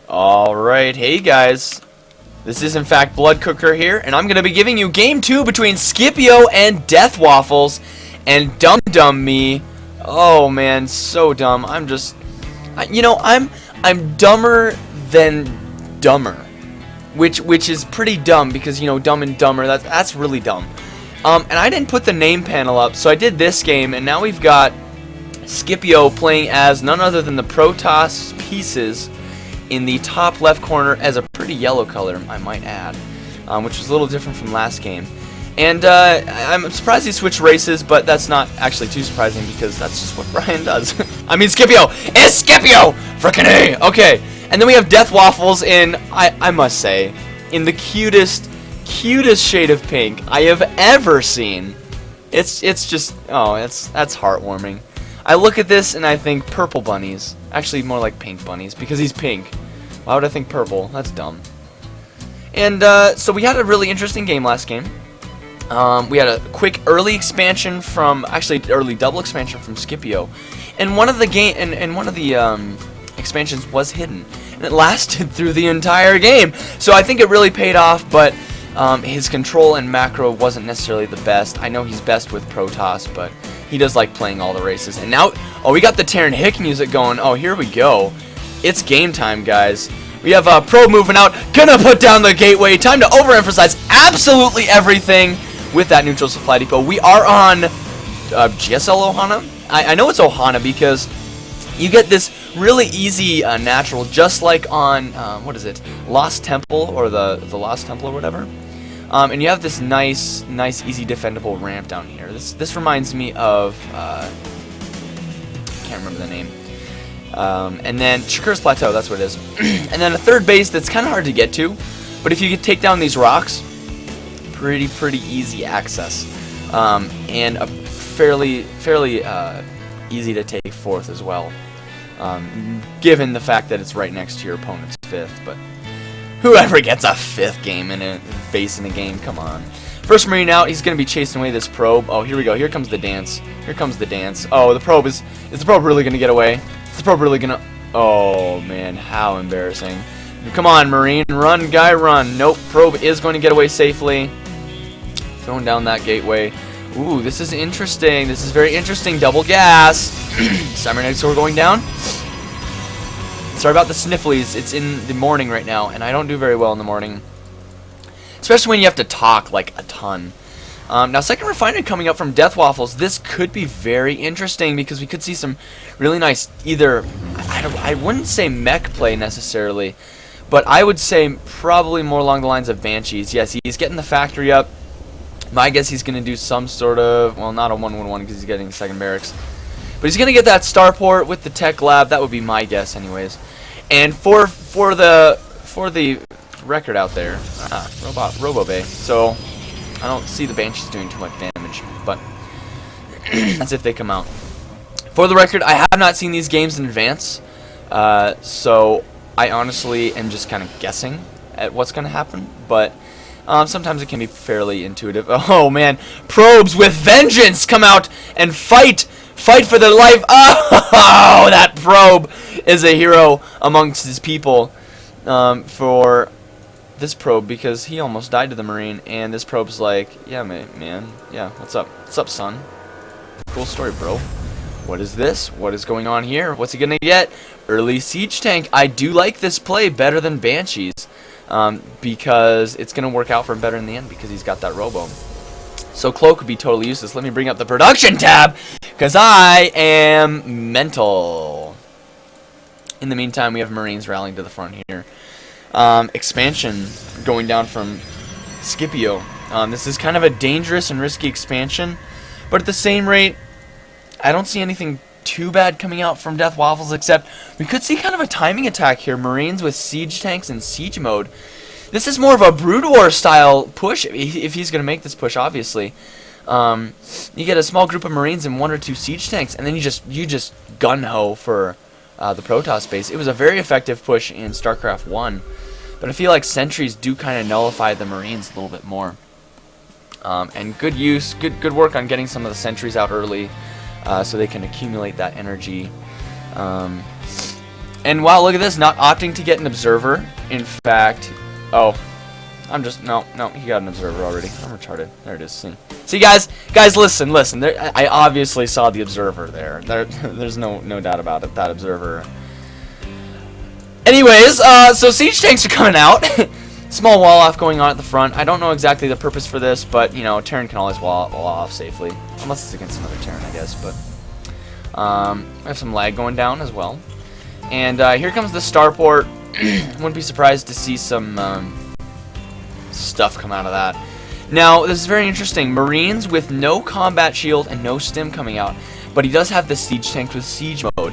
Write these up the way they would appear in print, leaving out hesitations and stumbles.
Alright, hey guys. This is in fact Blood Cooker here, and I'm going to be giving you Game 2 between Scipio and DeathWaffles. And dumb me. Oh man, so dumb. I'm dumber than dumber. Which is pretty dumb because, Dumb and Dumber, that's really dumb. And I didn't put the name panel up, so I did this game, and now we've got Scipio playing as none other than the Protoss pieces in the top left corner as a pretty yellow color, I might add, which was a little different from last game. And I'm surprised he switched races, but that's not actually too surprising because that's just what Brian does. I mean Scipio! It's Scipio! Frickin' A! Okay, and then we have DeathWaffles in, I must say, in the cutest shade of pink I have ever seen. It's just, that's heartwarming. I look at this and I think purple bunnies. Actually, more like pink bunnies, because he's pink. Why would I think purple? That's dumb. And, so we had a really interesting game last game. We had a quick early expansion from, actually, early double expansion from Scipio. And one of the expansions was hidden. And it lasted through the entire game. So I think it really paid off, but his control and macro wasn't necessarily the best. I know he's best with Protoss, but he does like playing all the races. And now, we got the Terran Hick music going. Oh, here we go. It's game time, guys. We have Probe moving out. Gonna put down the gateway. Time to overemphasize absolutely everything with that neutral supply depot. We are on GSL Ohana. I know it's Ohana because you get this really easy natural, just like on, what is it? Lost Temple, or the Lost Temple or whatever. And you have this nice, easy defendable ramp down here. This reminds me of, can't remember the name. And then Shakur's Plateau, that's what it is. And then a third base that's kind of hard to get to, but if you could take down these rocks, pretty easy access. And a fairly easy to take fourth as well. Given the fact that it's right next to your opponent's fifth, but whoever gets a fifth game in a base in a game, come on. First Marine out, he's gonna be chasing away this probe. Oh, here we go. Here comes the dance. Here comes the dance. Oh, the probe is the probe really gonna get away? Is the probe really gonna? Oh man, how embarrassing! Come on, Marine, run, guy, run. Nope, probe is going to get away safely. Throwing down that gateway. Ooh, this is interesting. This is very interesting. Double gas. Cybernetic Sword going down. Sorry about the snifflies. It's in the morning right now, and I don't do very well in the morning. Especially when you have to talk, like, a ton. Now, second refinement coming up from DeathWaffles. This could be very interesting because we could see some really nice, either, I wouldn't say mech play necessarily, but I would say probably more along the lines of Banshees. Yes, he's getting the factory up. My guess he's going to do some sort of, well, not a 1-1-1 because he's getting second barracks. But he's going to get that starport with the tech lab. That would be my guess anyways. And for the record out there, RoboBay. So I don't see the Banshees doing too much damage, but as if they come out. For the record, I have not seen these games in advance, so I honestly am just kind of guessing at what's going to happen, but sometimes it can be fairly intuitive. Oh man, probes with vengeance come out and fight for their life. Oh, that probe is a hero amongst his people for this probe because he almost died to the Marine, and this probe's like, yeah, man, yeah, what's up? What's up, son? Cool story, bro. What is this? What is going on here? What's he gonna get? Early siege tank. I do like this play better than Banshees because it's gonna work out for him better in the end because he's got that robo. So Cloak would be totally useless. Let me bring up the production tab because I am mental. In the meantime, we have Marines rallying to the front here. Expansion going down from Scipio. This is kind of a dangerous and risky expansion, but at the same rate, I don't see anything too bad coming out from DeathWaffles, except we could see kind of a timing attack here. Marines with siege tanks in siege mode. This is more of a Brood War style push, if he's going to make this push, obviously. You get a small group of Marines and 1 or 2 siege tanks, and then you just gun-ho for the Protoss base. It was a very effective push in StarCraft 1, but I feel like sentries do kind of nullify the Marines a little bit more. And good work on getting some of the sentries out early so they can accumulate that energy. And wow, look at this, not opting to get an observer. In fact, oh, I'm just, no, he got an observer already. I'm retarded. There it is. See, guys, listen. There, I obviously saw the observer there. There's no doubt about it. That observer. Anyways, so siege tanks are coming out. Small wall off going on at the front. I don't know exactly the purpose for this, but you know, Terran can always wall off safely, unless it's against another Terran, I guess. But I have some lag going down as well. And here comes the starport. Wouldn't be surprised to see some stuff come out of that. Now, this is very interesting. Marines with no combat shield and no stim coming out, but he does have the siege tanks with siege mode.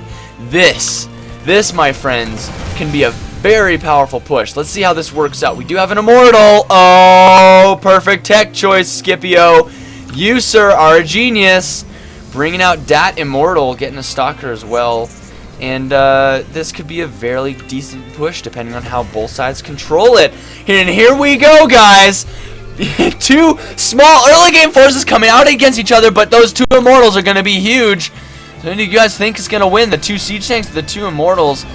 This, my friends, can be a very powerful push. Let's see how this works out. We do have an immortal. Oh, perfect tech choice, Scipio. You, sir, are a genius. Bringing out that immortal, getting a stalker as well. And this could be a very decent push depending on how both sides control it. And here we go, guys. Two small early game forces coming out against each other, but those two immortals are going to be huge. So who do you guys think is going to win? The two siege tanks or the two immortals?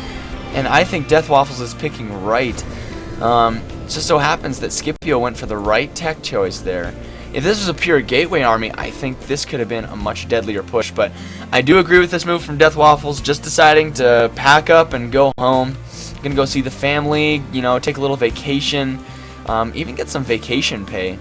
And I think DeathWaffles is picking right. It just so happens that Scipio went for the right tech choice there. If this was a pure gateway army, I think this could have been a much deadlier push. But I do agree with this move from DeathWaffles, just deciding to pack up and go home. Gonna go see the family, you know, take a little vacation, even get some vacation pay.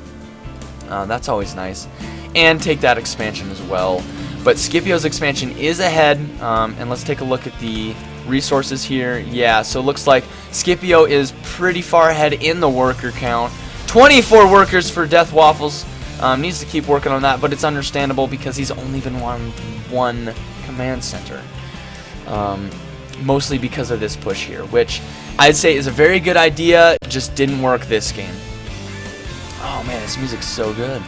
That's always nice. And take that expansion as well. But Scipio's expansion is ahead, and let's take a look at the resources here. Yeah, so it looks like Scipio is pretty far ahead in the worker count. 24 workers for DeathWaffles. Needs to keep working on that, but it's understandable because he's only been one command center. Mostly because of this push here, which I'd say is a very good idea, just didn't work this game. Oh man, this music's so good.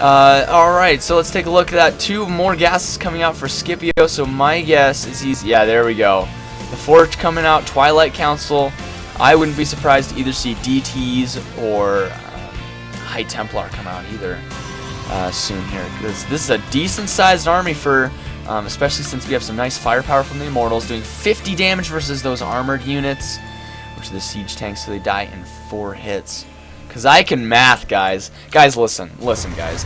Alright, so let's take a look at that. Two more gases coming out for Scipio, so my guess is he's, yeah, there we go. The Forge coming out, Twilight Council. I wouldn't be surprised to either see DTs or High Templar come out either soon here. This is a decent sized army for, especially since we have some nice firepower from the Immortals, doing 50 damage versus those armored units, which are the siege tanks, so they die in 4 hits. Because I can math, guys. Guys, listen, guys.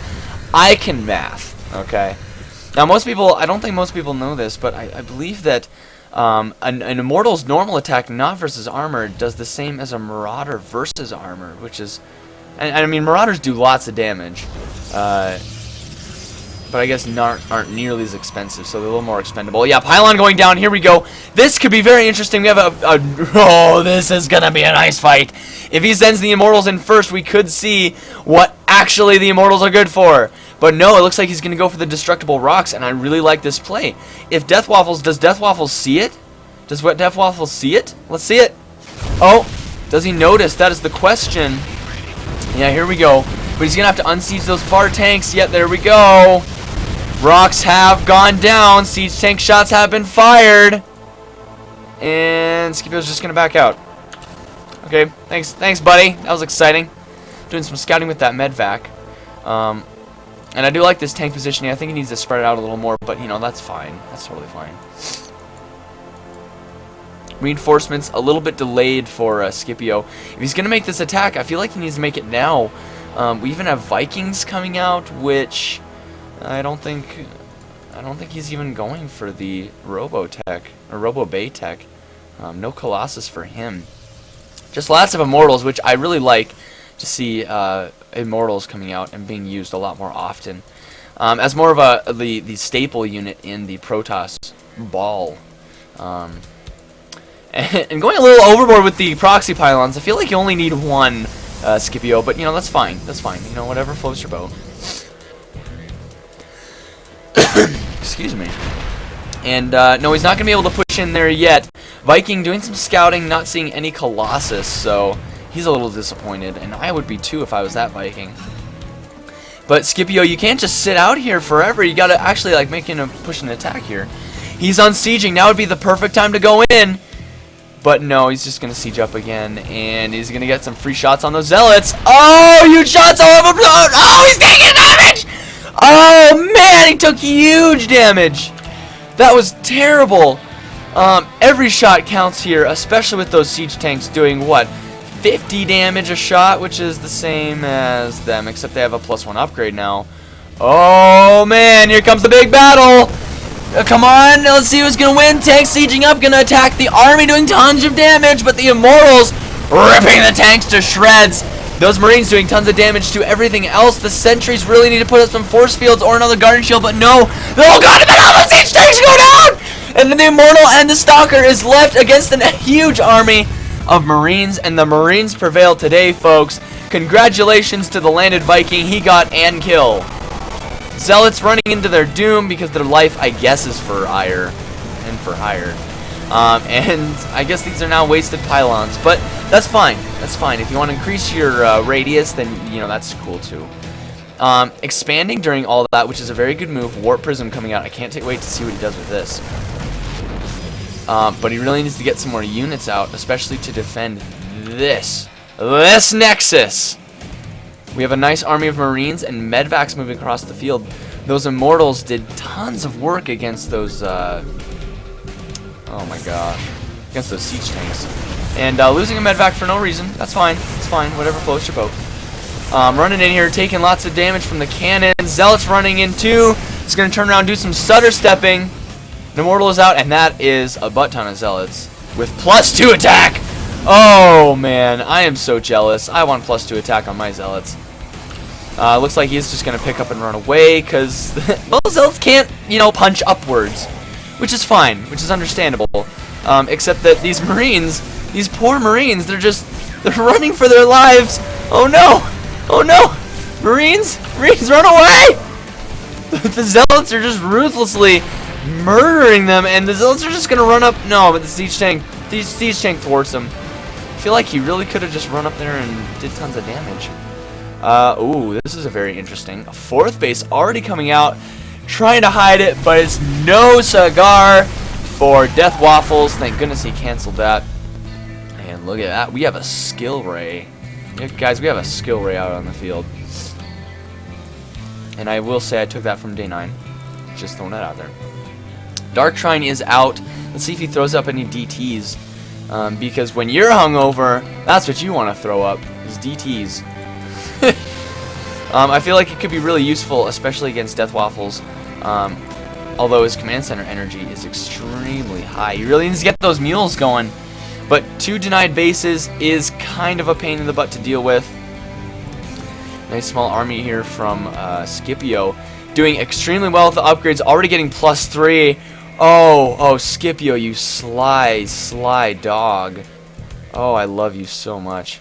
I can math, okay? Now, most people, I don't think most people know this, but I believe that an Immortal's normal attack, not versus armor, does the same as a Marauder versus armor, which is, and I mean, Marauders do lots of damage, but I guess aren't nearly as expensive, so they're a little more expendable. Yeah, Pylon going down, here we go. This could be very interesting. We have oh, this is gonna be a nice fight. If he sends the Immortals in first, we could see what actually the Immortals are good for. But no, it looks like he's gonna go for the destructible rocks, and I really like this play. If DeathWaffles, does DeathWaffles see it? Does what DeathWaffles see it? Let's see it. Oh, does he notice? That is the question. Yeah, here we go. But he's gonna have to unsiege those far tanks. Yet there we go. Rocks have gone down. Siege tank shots have been fired. And Scipio's just gonna back out. Okay, thanks, buddy. That was exciting. Doing some scouting with that medvac. And I do like this tank positioning. I think he needs to spread it out a little more, but you know, that's fine. That's totally fine. Reinforcements a little bit delayed for Scipio. If he's gonna make this attack, I feel like he needs to make it now. We even have Vikings coming out, which I don't think he's even going for the Robotech or Robo Bay Tech. No Colossus for him. Just lots of Immortals, which I really like to see Immortals coming out and being used a lot more often. As more of the staple unit in the Protoss ball. And going a little overboard with the proxy pylons, I feel like you only need one Scipio, but you know, that's fine. That's fine. You know, whatever floats your boat. Excuse me. And no, he's not going to be able to push in there yet. Viking doing some scouting, not seeing any Colossus, so he's a little disappointed, and I would be too if I was that Viking. But Scipio, you can't just sit out here forever. You got to actually like push an attack here. He's unsieging. Now would be the perfect time to go in. But no, he's just going to siege up again, and he's going to get some free shots on those Zealots. Oh, huge shots all over. Oh, he's taking damage! Oh, man, he took huge damage. That was terrible. Every shot counts here, especially with those siege tanks doing, what, 50 damage a shot, which is the same as them, except they have a +1 upgrade now. Oh, man, here comes the big battle. Come on, let's see who's going to win. Tanks sieging up, going to attack the army, doing tons of damage, but the Immortals ripping the tanks to shreds. Those Marines doing tons of damage to everything else. The sentries really need to put up some force fields or another guardian shield, but no. Oh god, and all the siege tanks go down! And then the Immortal and the Stalker is left against a huge army of Marines, and the Marines prevail today, folks. Congratulations to the landed Viking. He got an kill. Zealots running into their doom because their life, I guess, is for ire and for hire. And I guess these are now wasted pylons, but that's fine. That's fine. If you want to increase your radius, then, you know, that's cool too. Expanding during all that, which is a very good move. Warp Prism coming out. I can't wait to see what he does with this. But he really needs to get some more units out, especially to defend this Nexus. We have a nice army of Marines and Medvacs moving across the field. Those Immortals did tons of work against those, oh my gosh, against those siege tanks. And losing a Medvac for no reason, that's fine. It's fine, whatever floats your boat. Running in here, taking lots of damage from the cannons. Zealots running in too. It's going to turn around and do some stutter stepping. The Immortal is out, and that is a butt ton of Zealots with +2 attack. Oh man, I am so jealous. I want +2 attack on my Zealots. Looks like he's just going to pick up and run away because those Zealots can't, you know, punch upwards, which is fine, which is understandable. Except that these Marines, these poor Marines, they're running for their lives. Oh no! Oh no! Marines, run away! The Zealots are just ruthlessly murdering them, and the Zealots are just going to run up. No, but the siege tank thwarts him. I feel like he really could have just run up there and did tons of damage. Ooh, this is a very interesting. A fourth base already coming out, trying to hide it, but it's no cigar for DeathWaffles. Thank goodness he canceled that. And look at that, we have a skill ray. Yeah, guys, we have a skill ray out on the field. And I will say I took that from day 9. Just throwing that out there. Dark Shrine is out. Let's see if he throws up any DTs. Because when you're hungover, that's what you want to throw up, is DTs. I feel like it could be really useful, especially against DeathWaffles. Although his command center energy is extremely high. He really needs to get those mules going. But 2 denied bases is kind of a pain in the butt to deal with. Nice small army here from Scipio. Doing extremely well with the upgrades. Already getting +3. Oh, Scipio, you sly dog. Oh, I love you so much.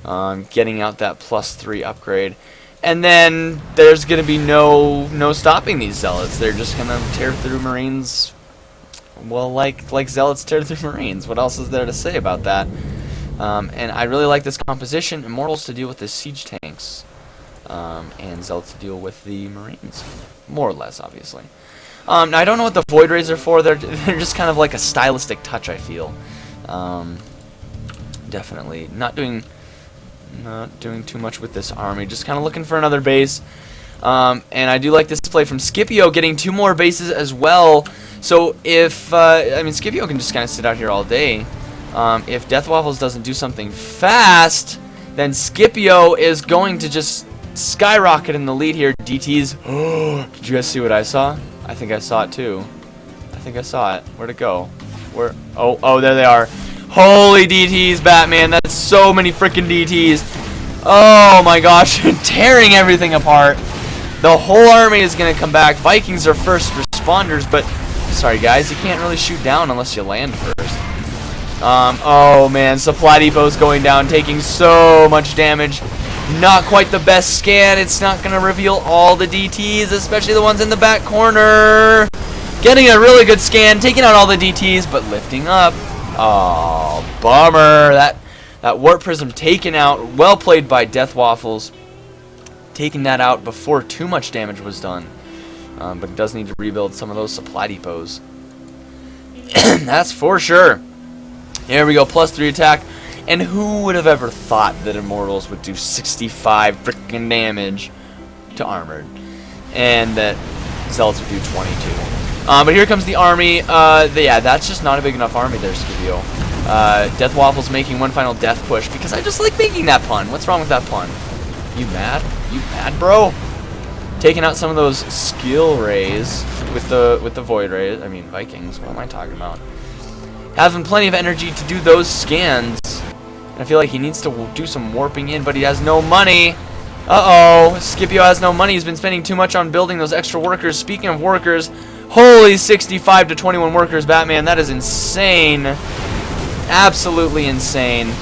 Getting out that +3 upgrade. And then there's going to be no stopping these Zealots. They're just going to tear through Marines. Well, like Zealots tear through Marines. What else is there to say about that? And I really like this composition. Immortals to deal with the siege tanks. And Zealots to deal with the Marines. More or less, obviously. Now, I don't know what the Void Rays are for. They're just kind of like a stylistic touch, I feel. Definitely. Not doing too much with this army. Just kind of looking for another base. And I do like this play from Scipio, getting 2 more bases as well. So if, I mean, Scipio can just kind of sit out here all day. If DeathWaffles doesn't do something fast, then Scipio is going to just skyrocket in the lead here. DTs. Oh, did you guys see what I saw? I think I saw it too. I think I saw it. Where'd it go? Where? Oh, there they are. Holy DTs, Batman. That's so many freaking DTs. Oh my gosh. Tearing everything apart. The whole army is going to come back. Vikings are first responders, but sorry guys, you can't really shoot down unless you land first. Oh man, supply depot's going down, taking so much damage. Not quite the best scan. It's not going to reveal all the DTs, especially the ones in the back corner. Getting a really good scan, taking out all the DTs, but lifting up. Oh, bummer. That Warp Prism taken out. Well played by DeathWaffles. Taking that out before too much damage was done. But it does need to rebuild some of those supply depots. That's for sure. Here we go, +3 attack. And who would have ever thought that Immortals would do 65 freaking damage to Armored? And that Zealots would do 22. But here comes the army. Yeah, that's just not a big enough army there, Scipio. DeathWaffles making one final death push because I just like making that pun. What's wrong with that pun? You mad? You mad, bro? Taking out some of those skill rays with the void rays. I mean Vikings. What am I talking about? Having plenty of energy to do those scans. I feel like he needs to do some warping in, but he has no money. Uh-oh, Scipio has no money. He's been spending too much on building those extra workers. Speaking of workers, holy 65 to 21 workers, Batman. That is insane. Absolutely insane.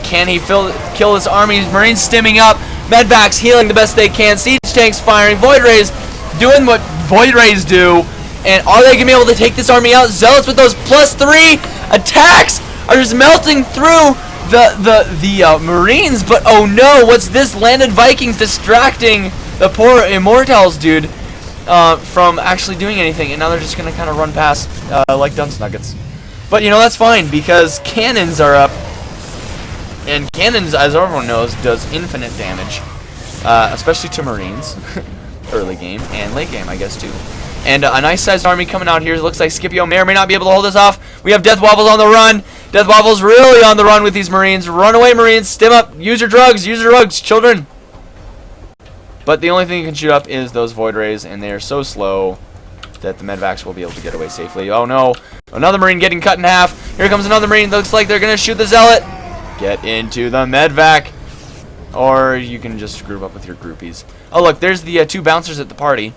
Can he kill this army? Marines stimming up. Medvacs healing the best they can. Siege tanks firing. Void Rays doing what Void Rays do. And are they going to be able to take this army out? Zealots with those +3 attacks are just melting through the Marines. But oh no, what's this? Landed Vikings distracting the poor Immortals, dude, from actually doing anything. And now they're just going to kind of run past like dunce nuggets. But you know, that's fine because cannons are up. And cannons, as everyone knows, does infinite damage, especially to Marines, early game, and late game, I guess, too. And a nice-sized army coming out here. It looks like Scipio may or may not be able to hold this off. We have DeathWaffles on the run. DeathWaffles really on the run with these Marines. Run away, Marines. Stim up. Use your drugs, children. But the only thing you can shoot up is those Void Rays, and they are so slow that the Medvacs will be able to get away safely. Oh, no. Another Marine getting cut in half. Here comes another Marine. Looks like they're going to shoot the Zealot. Get into the Medvac. Or you can just group up with your groupies. Oh, look, there's the 2 bouncers at the party.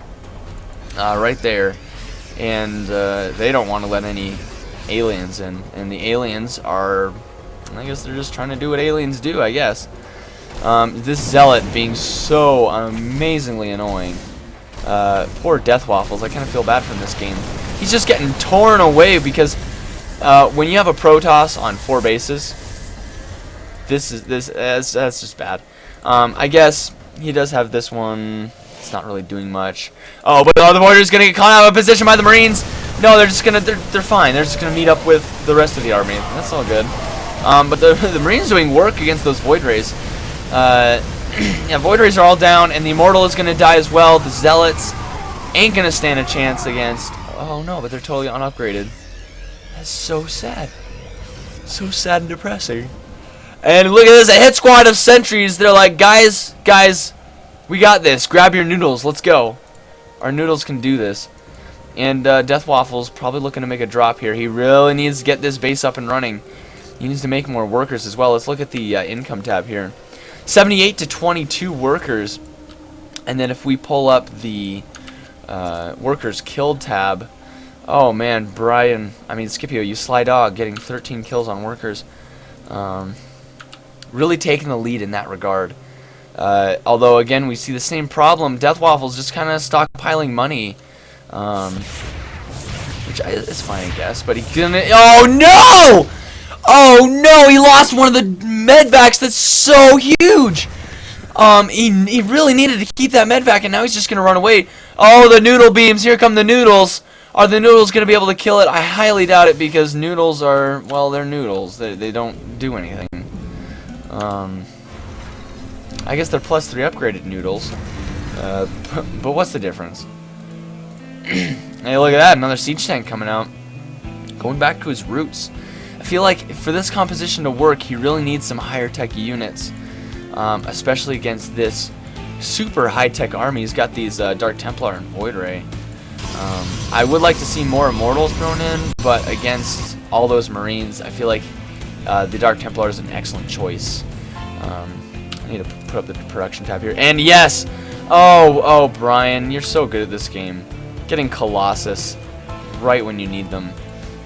Right there. And they don't want to let any aliens in. And the aliens are, I guess they're just trying to do what aliens do, I guess. This Zealot being so amazingly annoying. Poor DeathWaffles. I kind of feel bad for him this game. He's just getting torn away because when you have a Protoss on 4 bases, that's just bad. I guess he does have this one. It's not really doing much. Oh, but the Voider's gonna get caught out of position by the Marines. No, they're just gonna they're fine. They're just gonna meet up with the rest of the army. That's all good. But the Marines doing work against those Void Rays. Yeah, Void Rays are all down, and the Immortal is gonna die as well. The Zealots ain't gonna stand a chance against. Oh no, but they're totally unupgraded. That's so sad. So sad and depressing. And look at this, a hit squad of sentries. They're like, guys, we got this. Grab your noodles. Let's go. Our noodles can do this. And DeathWaffles probably looking to make a drop here. He really needs to get this base up and running. He needs to make more workers as well. Let's look at the income tab here. 78 to 22 workers. And then if we pull up the workers killed tab. Oh, man, Scipio, you sly dog, getting 13 kills on workers. Really taking the lead in that regard. Although, again, we see the same problem. DeathWaffles just kind of stockpiling money. Which is fine, I guess. But he's gonna... Oh, no! Oh, no! He lost one of the Medvacs that's so huge! He really needed to keep that Medvac, and now he's just gonna run away. Oh, the noodle beams! Here come the noodles! Are the noodles gonna be able to kill it? I highly doubt it, because noodles are... Well, they're noodles. They don't do anything. I guess they're +3 upgraded noodles. But what's the difference? Hey, look at that. Another siege tank coming out. Going back to his roots. I feel like for this composition to work, he really needs some higher tech units. Especially against this super high-tech army. He's got these Dark Templar and Void Ray. I would like to see more Immortals thrown in, but against all those Marines, I feel like the Dark Templar is an excellent choice. I need to put up the production tab here. And yes! Oh, Brian, you're so good at this game. Getting Colossus right when you need them.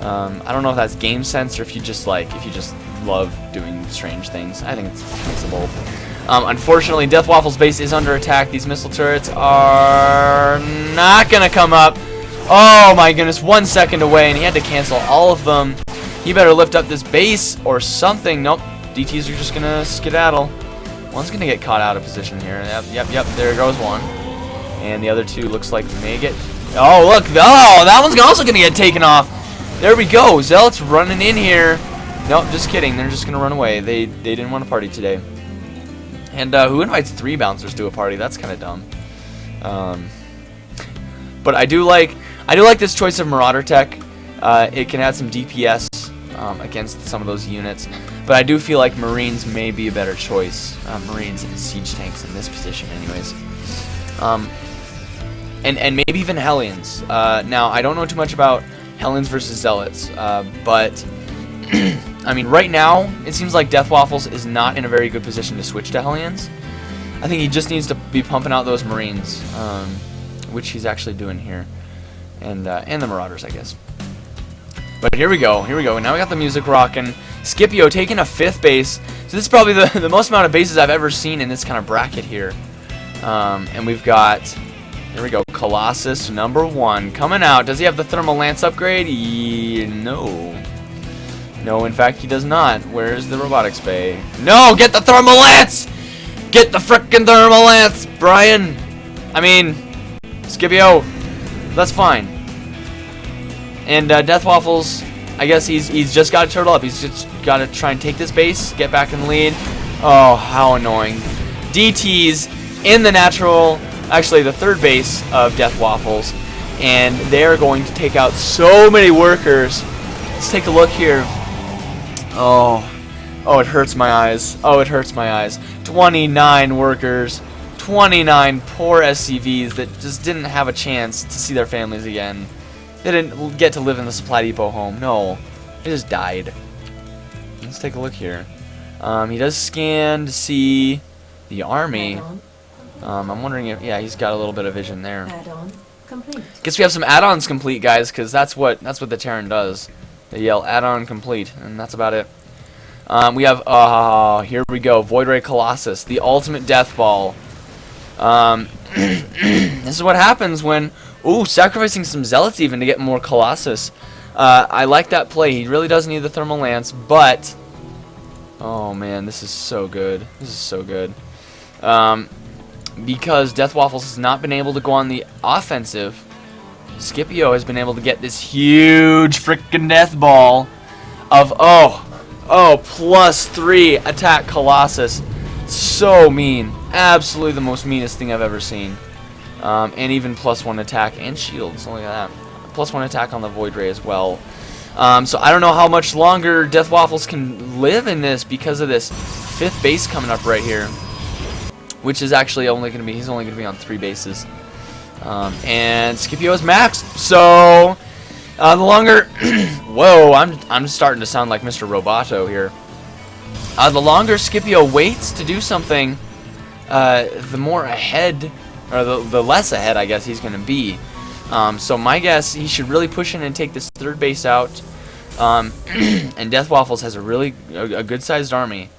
I don't know if that's game sense or if you just love doing strange things. I think it's a mix of both. Unfortunately, DeathWaffles base is under attack. These missile turrets are not gonna come up. Oh my goodness, 1 second away, and he had to cancel all of them. He better lift up this base or something. Nope, DTs are just gonna skedaddle. One's gonna get caught out of position here. Yep, there goes one. And the other two looks like may get... Oh, look, oh, that one's also gonna get taken off. There we go, Zealots running in here. Nope, just kidding, they're just gonna run away. They didn't want to party today. And who invites 3 bouncers to a party? That's kind of dumb. But I do like I do like this choice of Marauder tech. It can add some DPS against some of those units, but I do feel like Marines may be a better choice. Marines and siege tanks in this position anyways. And maybe even Hellions. Now, I don't know too much about Hellions versus Zealots, but I mean, right now, it seems like DeathWaffles is not in a very good position to switch to Hellions. I think he just needs to be pumping out those Marines, which he's actually doing here. And the Marauders, I guess. But here we go. Now we got the music rocking. Scipio taking a 5th base. So this is probably the most amount of bases I've ever seen in this kind of bracket here. And we've got, here we go, Colossus #1 coming out. Does he have the Thermal Lance upgrade? No. No, in fact, he does not. Where's the Robotics Bay? No, get the Thermal Lance! Get the frickin' Thermal Lance, Brian! I mean, Scipio, that's fine. And DeathWaffles, I guess he's just got to turtle up. He's just got to try and take this base, get back in the lead. Oh, how annoying. DT's in the natural, actually the 3rd base of DeathWaffles, and they're going to take out so many workers. Let's take a look here. Oh, it hurts my eyes. Oh, it hurts my eyes. 29 workers. 29 poor SCVs that just didn't have a chance to see their families again. They didn't get to live in the supply depot home. No, they just died. Let's take a look here. He does scan to see the army. I'm wondering if, yeah, he's got a little bit of vision there. Add-on complete. Guess we have some add-ons complete, guys, because that's what the Terran does. They yell add-on complete, and that's about it. We have here we go, Void Ray Colossus, the ultimate death ball. This is what happens when, sacrificing some Zealots even to get more Colossus. I like that play. He really does need the Thermal Lance, but oh man, this is so good. This is so good. Because DeathWaffles has not been able to go on the offensive, Scipio has been able to get this huge freaking death ball of +3 attack Colossus. So mean. Absolutely the most meanest thing I've ever seen. And even +1 attack and shields. Look at that. +1 attack on the Void Ray as well. So I don't know how much longer DeathWaffles can live in this because of this 5th base coming up right here. Which is actually only going to be, he's only going to be on 3 bases. And Scipio is maxed. So the longer, whoa, I'm starting to sound like Mr. Roboto here. The longer Scipio waits to do something, the more ahead, or the less ahead, I guess, he's going to be. So my guess, he should really push in and take this 3rd base out. And DeathWaffles has a good-sized army.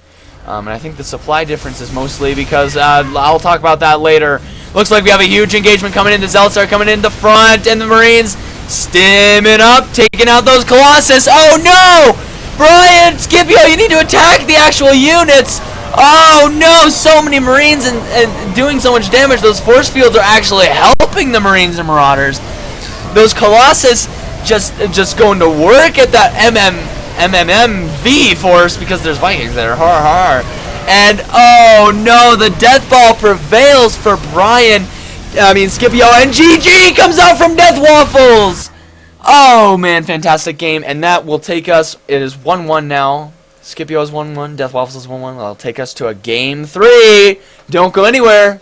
And I think the supply difference is mostly because, I'll talk about that later. Looks like we have a huge engagement coming in. The Zealots are coming in the front, and the Marines stimming up, taking out those Colossus. Oh no! Brian, Scipio, you need to attack the actual units! Oh no, so many Marines and doing so much damage. Those force fields are actually helping the Marines and Marauders. Those Colossus just going to work at that MMV force because there's Vikings there. Har har. And oh no, the death ball prevails for Brian. I mean Scipio, and GG comes out from DeathWaffles. Oh man, fantastic game, and that will take us. It is 1-1 now. Scipio is 1-1. DeathWaffles is 1-1. That'll take us to a game 3. Don't go anywhere.